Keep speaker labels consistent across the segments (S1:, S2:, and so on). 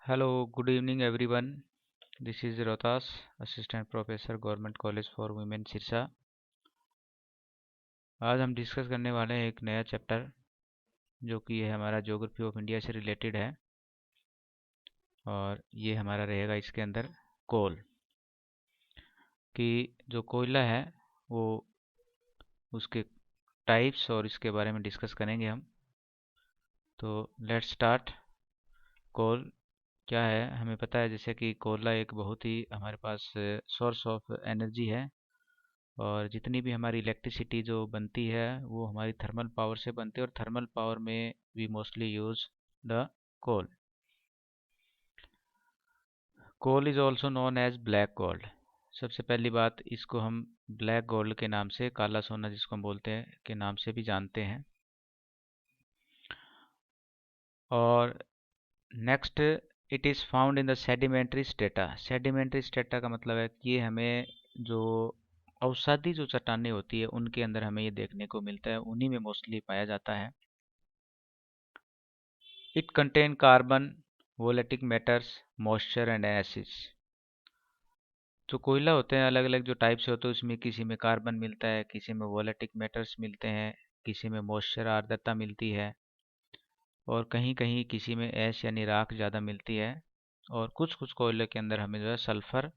S1: Hello, good evening everyone. This is Rotas, Assistant Professor, Government College for Women, Sirsa. आज हम discuss करने वाले हैं एक नया चैप्टर जो कि है हमारा ज्योग्राफी ऑफ इंडिया से रिलेटेड है। और ये हमारा रहेगा इसके अंदर कोल कि जो कोयला है वो उसके टाइप्स और इसके बारे में डिस्कस करेंगे हम। तो लेट्स स्टार्ट। कोल क्या है हमें पता है, जैसे कि कोयला एक बहुत ही हमारे पास सोर्स ऑफ एनर्जी है। और जितनी भी हमारी इलेक्ट्रिसिटी जो बनती है वो हमारी थर्मल पावर से बनती है, और थर्मल पावर में we mostly use the coal. Coal is also known as black gold. सबसे पहली बात, इसको हम ब्लैक गोल्ड के नाम से, काला सोना जिसको हम बोलते हैं, के नाम से भी जानते हैं। और next, it is found in the sedimentary strata. Sedimentary strata का मतलब है कि ये हमें जो अवसादी जो चट्टानें होती है उनके अंदर हमें ये देखने को मिलता है, उन्हीं में मोस्टली पाया जाता है। It contain carbon, volatile matters, moisture and acids. जो कोयला होते हैं अलग अलग जो टाइप से होते हैं, उसमें किसी में कार्बन मिलता है, किसी में वोलेटिक मैटर्स मिलते हैं, किसी में मॉइस्चर आर्द्रता मिलती है, और कहीं कहीं किसी में ऐश यानी राख ज़्यादा मिलती है। और कुछ कुछ कोयले के अंदर हमें जो है सल्फर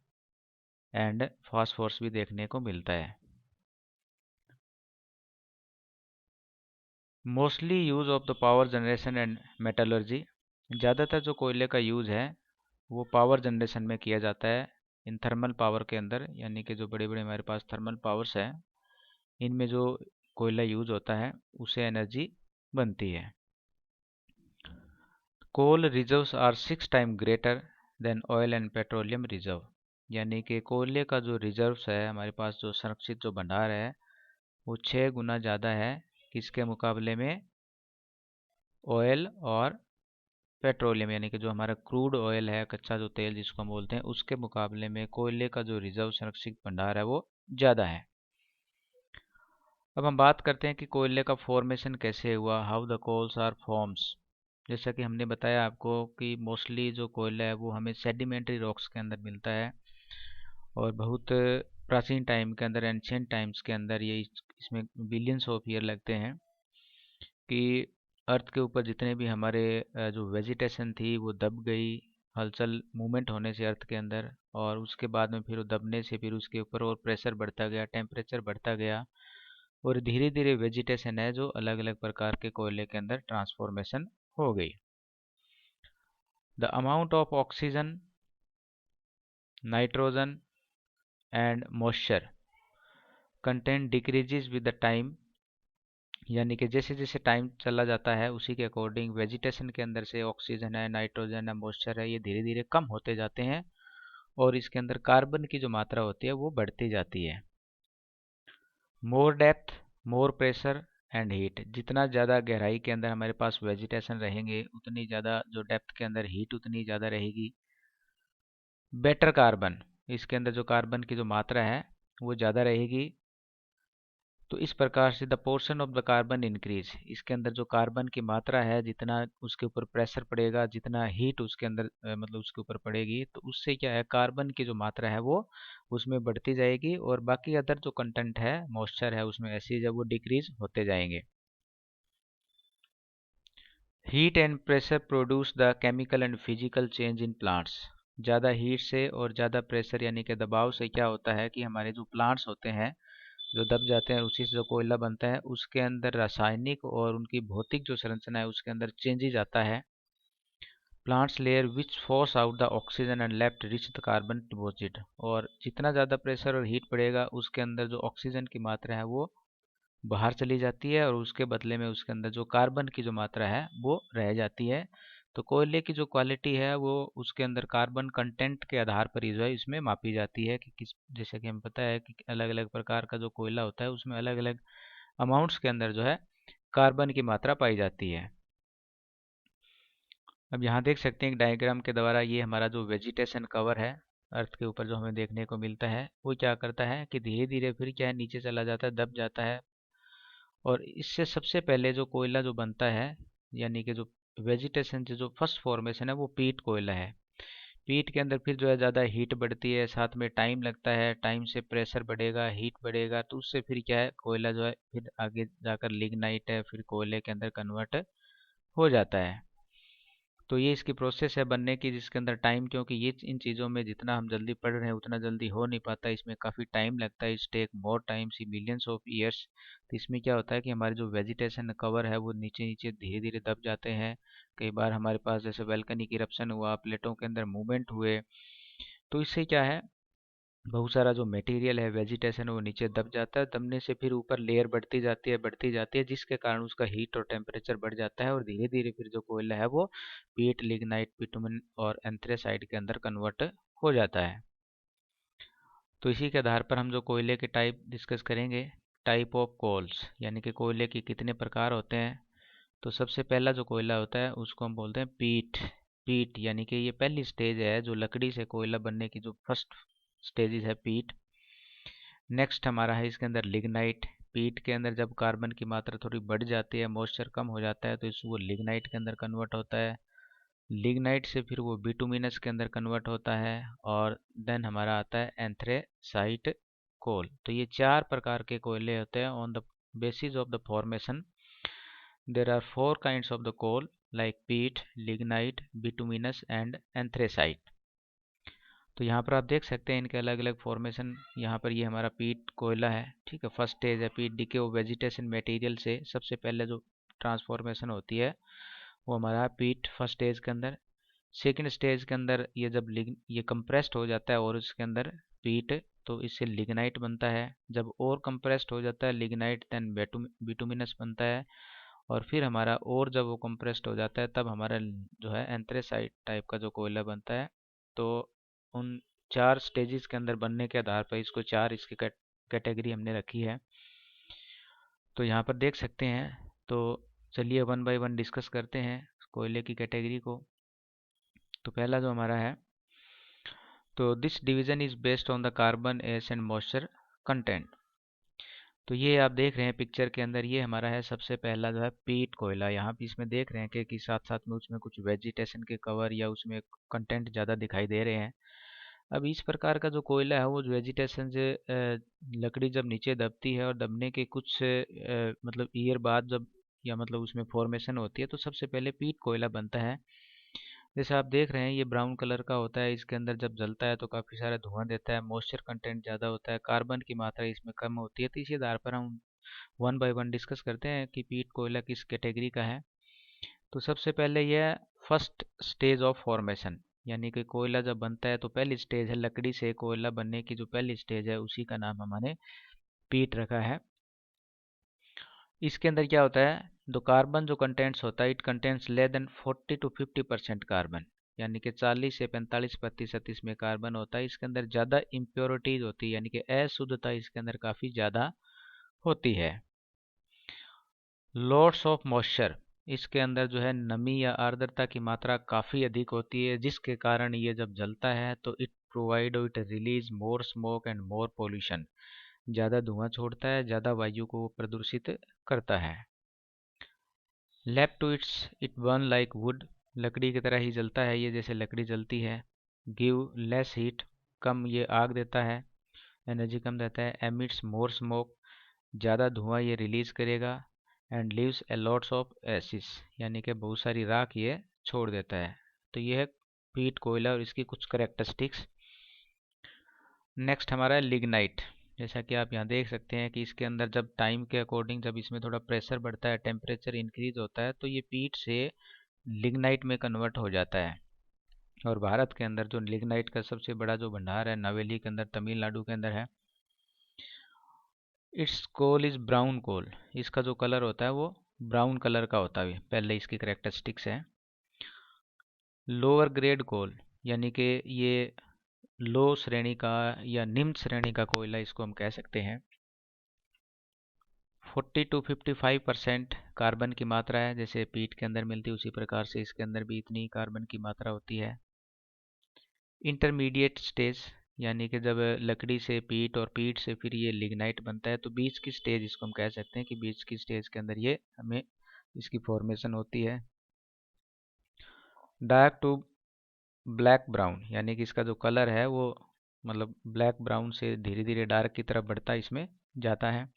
S1: एंड फास्फोरस भी देखने को मिलता है। Mostly use of the power generation and metallurgy. ज़्यादातर जो कोयले का यूज़ है वो पावर जनरेशन में किया जाता है, इन थर्मल पावर के अंदर, यानी कि जो बड़े बड़े हमारे पास थर्मल पावर्स हैं इनमें जो कोयला यूज होता है उससे एनर्जी बनती है। Coal reserves are 6 time greater than oil and petroleum reserve. यानी कि कोयले का जो रिजर्व्स है हमारे पास, जो संरक्षित जो भंडार है, वो 6 गुना ज़्यादा है किसके मुकाबले में? ऑयल और पेट्रोलियम, यानी कि जो हमारा क्रूड ऑयल है, कच्चा जो तेल जिसको हम बोलते हैं, उसके मुकाबले में कोयले का जो रिजर्व संरक्षित भंडार है वो ज़्यादा है। अब हम बात करते हैं कि कोयले का फॉर्मेशन कैसे हुआ, how the coals are forms. जैसा कि हमने बताया आपको कि मोस्टली जो कोयला है वो हमें सेडिमेंट्री रॉक्स के अंदर मिलता है, और बहुत प्राचीन टाइम के अंदर, एंशियंट टाइम्स के अंदर, ये इसमें बिलियंस ऑफ ईयर लगते हैं कि अर्थ के ऊपर जितने भी हमारे जो वेजिटेशन थी वो दब गई, हलचल मूवमेंट होने से अर्थ के अंदर, और उसके बाद में फिर वो दबने से फिर उसके ऊपर और प्रेशर बढ़ता गया, टेम्परेचर बढ़ता गया, और धीरे धीरे वेजिटेशन है जो अलग अलग प्रकार के कोयले के अंदर ट्रांसफॉर्मेशन हो गई। The amount of oxygen, nitrogen and moisture content decreases with the time. यानी कि जैसे जैसे टाइम चला जाता है उसी के अकॉर्डिंग वेजिटेशन के अंदर से ऑक्सीजन है, नाइट्रोजन है, मॉइस्चर है, ये धीरे धीरे कम होते जाते हैं, और इसके अंदर कार्बन की जो मात्रा होती है वो बढ़ती जाती है। मोर depth, more pressure and heat. जितना ज़्यादा गहराई के अंदर हमारे पास वेजिटेशन रहेंगे उतनी ज़्यादा जो डेप्थ के अंदर हीट उतनी ज़्यादा रहेगी। बेटर कार्बन, इसके अंदर जो कार्बन की जो मात्रा है वो ज़्यादा रहेगी। तो इस प्रकार से the portion of the carbon increase, इसके अंदर जो कार्बन की मात्रा है, जितना उसके ऊपर प्रेशर पड़ेगा, जितना हीट उसके अंदर मतलब उसके ऊपर पड़ेगी, तो उससे क्या है, कार्बन की जो मात्रा है वो उसमें बढ़ती जाएगी, और बाकी अदर जो कंटेंट है, मॉइस्चर है उसमें, ऐसे जब वो डिक्रीज होते जाएंगे। Heat and pressure produce the chemical and physical change in plants. ज़्यादा हीट से और ज़्यादा प्रेशर यानी कि दबाव से क्या होता है कि हमारे जो प्लांट्स होते हैं जो दब जाते हैं, उसी से जो कोयला बनता है उसके अंदर रासायनिक और उनकी भौतिक जो संरचना है उसके अंदर चेंजेज आता है। Plants layer which force out the oxygen and left reach the carbon deposit. और जितना ज़्यादा प्रेशर और हीट पड़ेगा उसके अंदर जो ऑक्सीजन की मात्रा है वो बाहर चली जाती है, और उसके बदले में उसके अंदर जो कार्बन की जो मात्रा है वो रह जाती है। तो कोयले की जो क्वालिटी है वो उसके अंदर कार्बन कंटेंट के आधार पर ही जो है इसमें मापी जाती है कि किस, जैसे कि हमें पता है कि अलग अलग प्रकार का जो कोयला होता है उसमें अलग अलग अमाउंट्स के अंदर जो है कार्बन की मात्रा पाई जाती है। अब यहाँ देख सकते हैं एक डायग्राम के द्वारा, ये हमारा जो वेजिटेशन कवर है अर्थ के ऊपर जो हमें देखने को मिलता है, वो क्या करता है कि धीरे धीरे फिर क्या है, नीचे चला जाता है, दब जाता है। और इससे सबसे पहले जो कोयला जो बनता है, यानी कि जो वेजिटेशन से जो फर्स्ट फॉर्मेशन है वो पीट कोयला है। पीट के अंदर फिर जो है ज़्यादा हीट बढ़ती है, साथ में टाइम लगता है, टाइम से प्रेशर बढ़ेगा, हीट बढ़ेगा, तो उससे फिर क्या है, कोयला जो है फिर आगे जाकर लिग्नाइट है, फिर कोयले के अंदर कन्वर्ट हो जाता है। तो ये इसकी प्रोसेस है बनने की, जिसके अंदर टाइम, क्योंकि ये इन चीज़ों में जितना हम जल्दी पढ़ रहे हैं उतना जल्दी हो नहीं पाता, इसमें काफ़ी टाइम लगता है, it's take more time see millions of years. तो इसमें क्या होता है कि हमारे जो वेजिटेशन कवर है वो नीचे नीचे धीरे धीरे दब जाते हैं। कई बार हमारे पास जैसे वल्केनिक इरप्शन हुआ, प्लेटों के अंदर मूवमेंट हुए, तो इससे क्या है, बहुत सारा जो मटेरियल है, वेजिटेशन, वो नीचे दब जाता है। दबने से फिर ऊपर लेयर बढ़ती जाती है, जिसके कारण उसका हीट और टेम्परेचर बढ़ जाता है और धीरे धीरे फिर जो कोयला है वो पीट, लिग्नाइट, बिटुमेन और एंथ्रेसाइट के अंदर कन्वर्ट हो जाता है। तो इसी के आधार पर हम जो कोयले के टाइप डिस्कस करेंगे, टाइप ऑफ कोल्स, यानी कि कोयले के कितने प्रकार होते हैं। तो सबसे पहला जो कोयला होता है उसको हम बोलते हैं पीट। पीट यानी कि ये पहली स्टेज है, जो लकड़ी से कोयला बनने की जो फर्स्ट स्टेजेस है, पीट। नेक्स्ट हमारा है इसके अंदर लिग्नाइट। पीट के अंदर जब कार्बन की मात्रा थोड़ी बढ़ जाती है, मॉइस्चर कम हो जाता है, तो इस वो लिग्नाइट के अंदर कन्वर्ट होता है। लिग्नाइट से फिर वो बिटुमिनस के अंदर कन्वर्ट होता है, और देन हमारा आता है एंथ्रेसाइट कोल। तो ये चार प्रकार के कोयले होते हैं। On the basis of the formation there are four kinds of the coal like peat, lignite, bituminous and anthracite. तो यहाँ पर आप देख सकते हैं इनके अलग अलग फॉर्मेशन। यहाँ पर ये हमारा पीट कोयला है, ठीक है, फर्स्ट स्टेज है पीट डीके। वो वेजिटेशन मटेरियल से सबसे पहले जो ट्रांसफॉर्मेशन होती है वो हमारा पीट फर्स्ट स्टेज के अंदर। सेकंड स्टेज के अंदर ये जब ये कंप्रेस्ड हो जाता है और उसके अंदर पीट, तो इससे लिग्नाइट बनता है। जब और कंप्रेस्ड हो जाता है लिग्नाइट, देन बिटुमिनस बनता है। और फिर हमारा और जब वो कंप्रेस्ड हो जाता है तब हमारा जो है एंथ्रेसाइट टाइप का जो कोयला बनता है। तो उन चार स्टेजेस के अंदर बनने के आधार पर इसको चार इसकी कैटेगरी हमने रखी है। तो यहाँ पर देख सकते हैं। तो चलिए वन बाय वन डिस्कस करते हैं कोयले की कैटेगरी को। तो पहला जो हमारा है, तो this division is based on the carbon, S and moisture content. तो ये आप देख रहे हैं पिक्चर के अंदर, ये हमारा है सबसे पहला जो है पीट कोयला। यहाँ पे इसमें देख रहे हैं कि साथ साथ में उसमें कुछ वेजिटेशन के कवर या उसमें कंटेंट ज़्यादा दिखाई दे रहे हैं। अब इस प्रकार का जो कोयला है वो वेजिटेशन से लकड़ी जब नीचे दबती है और दबने के कुछ मतलब ईयर बाद जब, या मतलब उसमें फॉर्मेशन होती है, तो सबसे पहले पीट कोयला बनता है। जैसे आप देख रहे हैं ये ब्राउन कलर का होता है, इसके अंदर जब जलता है तो काफ़ी सारा धुआं देता है, मॉइस्चर कंटेंट ज़्यादा होता है, कार्बन की मात्रा इसमें कम होती है। तो इसी आधार पर हम वन बाय वन डिस्कस करते हैं कि पीट कोयला किस कैटेगरी का है। तो सबसे पहले यह फर्स्ट स्टेज ऑफ फॉर्मेशन, यानी कि कोयला जब बनता है तो पहली स्टेज है लकड़ी से कोयला बनने की, जो पहली स्टेज है उसी का नाम हमने पीट रखा है। इसके अंदर क्या होता है, तो कार्बन जो कंटेंट्स होता है, it contents less than 40 to 50% carbon, यानी कि 40 से 45% इसमें कार्बन होता है। इसके अंदर ज़्यादा इम्प्योरिटीज होती है, यानी कि अशुद्धता इसके अंदर काफ़ी ज़्यादा होती है। लॉट्स ऑफ मॉइस्चर, इसके अंदर जो है नमी या आर्द्रता की मात्रा काफ़ी अधिक होती है, जिसके कारण ये जब जलता है तो it provide it release more smoke and more pollution, ज़्यादा धुआं छोड़ता है, ज़्यादा वायु को प्रदूषित करता है। Left to it burn like wood, लकड़ी की तरह ही जलता है ये, जैसे लकड़ी जलती है। गिव लेस हीट, कम ये आग देता है, एनर्जी कम देता है। एमिट्स मोर स्मोक, ज़्यादा धुआं ये रिलीज करेगा। And leaves a lots of ashes, यानी कि बहुत सारी राख ये छोड़ देता है। तो ये है पीट कोयला और इसकी कुछ करेक्टरिस्टिक्स। नेक्स्ट हमारा है लिग्नाइट। जैसा कि आप यहाँ देख सकते हैं कि इसके अंदर जब टाइम के अकॉर्डिंग जब इसमें थोड़ा प्रेशर बढ़ता है, टेम्परेचर इंक्रीज होता है, तो ये पीट से लिग्नाइट में कन्वर्ट हो जाता है। और भारत के अंदर जो लिग्नाइट का सबसे बड़ा जो भंडार है नवेली के अंदर, तमिलनाडु के अंदर है। इट्स कोल इज ब्राउन कोल, इसका जो कलर होता है वो ब्राउन कलर का होता है, पहले इसकी करेक्टरिस्टिक्स है। लोअर ग्रेड कोल, यानी कि ये लो श्रेणी का या निम्न श्रेणी का कोयला इसको हम कह सकते हैं। 40 to 55% कार्बन की मात्रा है, जैसे पीट के अंदर मिलती है उसी प्रकार से इसके अंदर भी इतनी कार्बन की मात्रा होती है। इंटरमीडिएट स्टेज, यानी कि जब लकड़ी से पीट और पीट से फिर ये लिग्नाइट बनता है, तो बीच की स्टेज इसको हम कह सकते हैं कि बीच की स्टेज के अंदर ये हमें इसकी फॉर्मेशन होती है। डार्क टू ब्लैक ब्राउन, यानी कि इसका जो कलर है वो मतलब ब्लैक ब्राउन से धीरे धीरे डार्क की तरफ बढ़ता इसमें जाता है।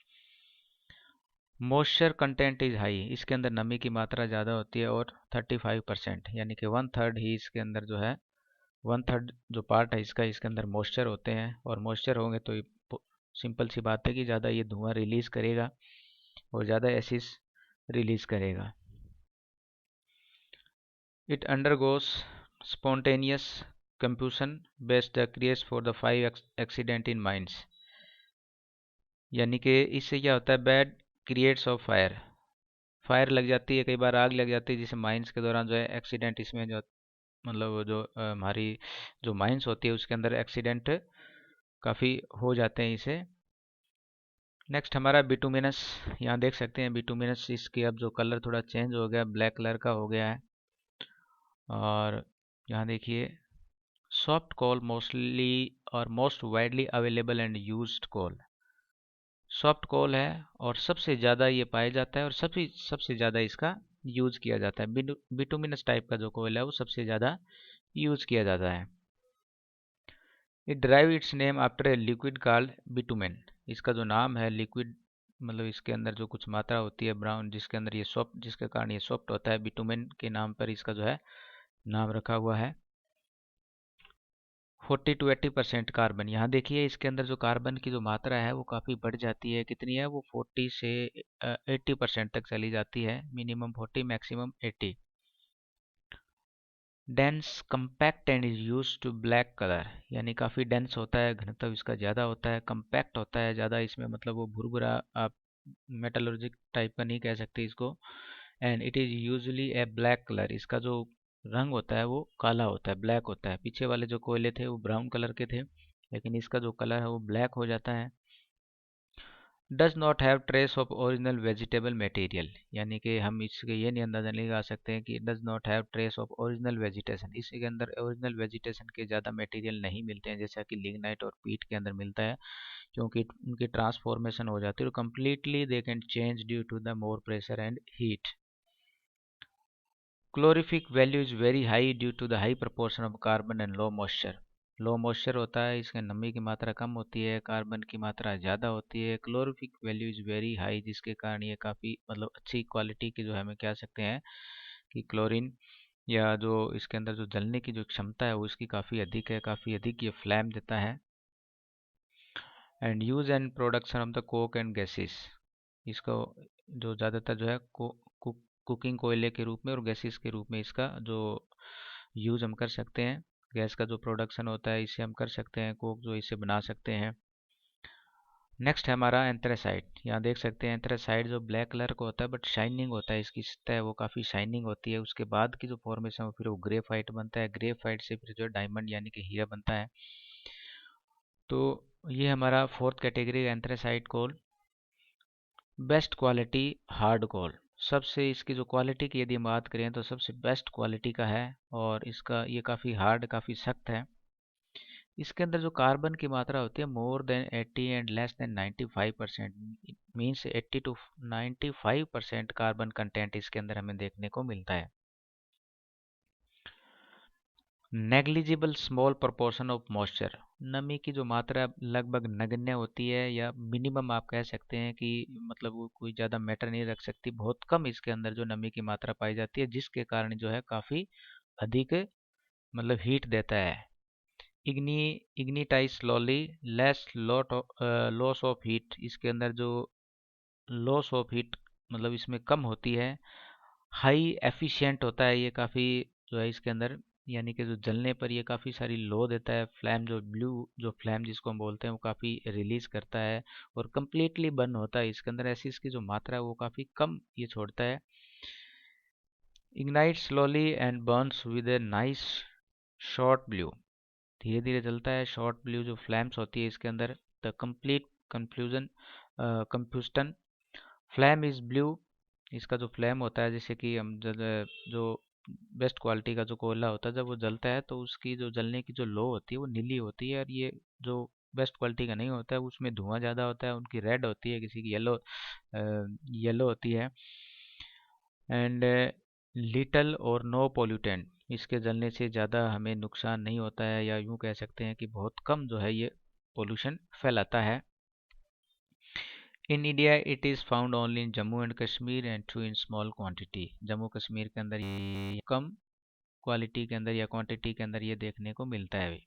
S1: मॉइस्चर कंटेंट इज हाई, इसके अंदर नमी की मात्रा ज़्यादा होती है और 35%, यानी कि 1/3 ही इसके अंदर जो है, 1/3 जो पार्ट है इसका, इसके अंदर मॉइस्चर होते हैं। और मॉइस्चर होंगे तो सिंपल सी बात है कि ज़्यादा ये धुआं रिलीज़ करेगा और ज़्यादा एसिड रिलीज़ करेगा। It undergoes spontaneous combustion best creates for the 5 accident in mines, यानी कि इससे क्या होता है, bad creates of fire, fire लग जाती है, कई बार आग लग जाती है, जिसे माइंस के दौरान जो है एक्सीडेंट इसमें जो मतलब जो हमारी जो माइंस होती है उसके अंदर एक्सीडेंट काफ़ी हो जाते हैं इसे। नेक्स्ट हमारा बिटुमिनस, यहाँ देख सकते हैं बिटुमिनस, इसके अब जो कलर थोड़ा चेंज हो गया, ब्लैक कलर का हो गया है। और यहाँ देखिए सॉफ्ट कोल मोस्टली और most widely available and used coal, soft coal है और सबसे ज़्यादा ये पाया जाता है और सबसे ज़्यादा इसका यूज़ किया जाता है। बिटुमिनस टाइप का जो कोयल है वो सबसे ज़्यादा यूज़ किया जाता है। It drive it's name after a liquid called bitumen, इसका जो नाम है लिक्विड, मतलब इसके अंदर जो कुछ मात्रा होती है ब्राउन, जिसके अंदर ये सॉफ्ट, जिसके कारण ये सॉफ्ट होता है, बिटुमेन के नाम पर इसका जो है नाम रखा हुआ है। 40 to 80% कार्बन, यहाँ देखिए इसके अंदर जो कार्बन की जो मात्रा है वो काफ़ी बढ़ जाती है, कितनी है वो 40 से 80% तक चली जाती है, minimum 40 maximum 80। Dense compact and is use to black colour, यानी काफ़ी डेंस होता है, घनत्व इसका ज़्यादा होता है, कम्पैक्ट होता है ज़्यादा, इसमें मतलब वो भुरभुरा, आप मेटलर्जिक टाइप का नहीं कह सकते इसको। And it is usually a black colour, इसका जो रंग होता है वो काला होता है, ब्लैक होता है। पीछे वाले जो कोयले थे वो ब्राउन कलर के थे, लेकिन इसका जो कलर है वो ब्लैक हो जाता है। Does not have trace of original vegetable material, यानी कि हम इसके ये नहीं अंदाजा नहीं लगा सकते हैं कि does not have trace of original vegetation, इसके अंदर ओरिजिनल वेजिटेशन के ज़्यादा मटेरियल नहीं मिलते हैं जैसा कि लिग्नाइट और पीट के अंदर मिलता है, क्योंकि उनकी ट्रांसफॉर्मेशन हो जाती है और completely they can change due to the more pressure and heat. Calorific value is very high due to the high proportion of carbon and low moisture, low moisture होता है, इसके नमी की मात्रा कम होती है, कार्बन की मात्रा ज़्यादा होती है। Calorific value is very high, जिसके कारण ये काफ़ी मतलब अच्छी क्वालिटी की जो है हमें कह सकते हैं कि क्लोरीन, या जो इसके अंदर जो जलने की जो क्षमता है वो इसकी काफ़ी अधिक है, काफ़ी अधिक ये फ्लैम देता है। And use and production of the Coke and gases, इसको जो ज़्यादातर जो है कुकिंग कोयले के रूप में और गैसेस के रूप में इसका जो यूज़ हम कर सकते हैं, गैस का जो प्रोडक्शन होता है इसे हम कर सकते हैं, कोक जो इसे बना सकते हैं। नेक्स्ट है हमारा एंथ्रेसाइट, यहाँ देख सकते हैं एंथ्रेसाइट जो ब्लैक कलर का होता है बट शाइनिंग होता है, इसकी सतह वो काफ़ी शाइनिंग होती है, उसके बाद की जो फॉर्मेशन फिर वो ग्रेफाइट बनता है, ग्रेफाइट से फिर जो डायमंड यानी कि हीरा बनता है। तो ये हमारा फोर्थ कैटेगरी एंथ्रेसाइट कोल। बेस्ट क्वालिटी हार्ड कोल, सबसे इसकी जो क्वालिटी की यदि हम बात करें तो सबसे बेस्ट क्वालिटी का है और इसका ये काफ़ी हार्ड, काफ़ी सख्त है। इसके अंदर जो कार्बन की मात्रा होती है more than 80 and less than 95%, means 80 to 95% carbon content इसके अंदर हमें देखने को मिलता है। Negligible small proportion of moisture, नमी की जो मात्रा लगभग नगण्य होती है या मिनिमम आप कह सकते हैं कि मतलब वो कोई ज़्यादा मैटर नहीं रख सकती, बहुत कम इसके अंदर जो नमी की मात्रा पाई जाती है, जिसके कारण जो है काफ़ी अधिक मतलब हीट देता है। इग्नी ignites slowly, less loss of heat, इसके अंदर जो लॉस ऑफ हीट मतलब इसमें कम होती है। हाई एफिशिएंट होता है ये काफ़ी जो है इसके अंदर, यानी कि जो जलने पर ये काफ़ी सारी लो देता है, फ्लैम जो ब्लू जो फ्लैम जिसको हम बोलते हैं वो काफ़ी रिलीज करता है और कम्प्लीटली बर्न होता है इसके अंदर, ऐसी इसकी जो मात्रा है वो काफ़ी कम ये छोड़ता है। Ignite slowly and Burns with a nice short blue, धीरे धीरे जलता है, शॉर्ट ब्लू जो फ्लैम्स होती है इसके अंदर। The complete confusion combustion, flame is blue, इसका जो फ्लैम होता है जैसे कि हम जो बेस्ट क्वालिटी का जो कोयला होता है जब वो जलता है तो उसकी जो जलने की जो लो होती है वो नीली होती है, और ये जो बेस्ट क्वालिटी का नहीं होता है उसमें धुआं ज़्यादा होता है, उनकी रेड होती है, किसी की येलो येलो होती है। एंड लिटल और नो पोल्यूटेंट, इसके जलने से ज़्यादा हमें नुकसान नहीं होता है, या यूँ कह सकते हैं कि बहुत कम जो है ये पोल्यूशन फैलाता है। In India it is found only in Jammu and Kashmir and too in small quantity. Jammu Kashmir के अंदर ये कम क्वालिटी के अंदर या क्वांटिटी के अंदर ये देखने को मिलता है अभी।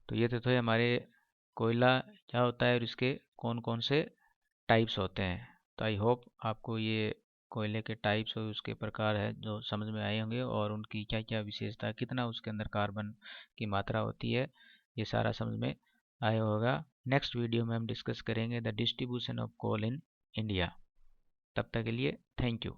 S1: तो ये तो हमारे कोयला क्या होता है और इसके कौन कौन से टाइप्स होते हैं। तो आई होप आपको ये कोयले के टाइप्स और उसके प्रकार है जो समझ में आए होंगे, और उनकी क्या क्या विशेषता, कितना उसके अंदर कार्बन की मात्रा होती है, ये सारा समझ में आया होगा। नेक्स्ट वीडियो में हम डिस्कस करेंगे the distribution of coal in India. तब तक के लिए थैंक यू।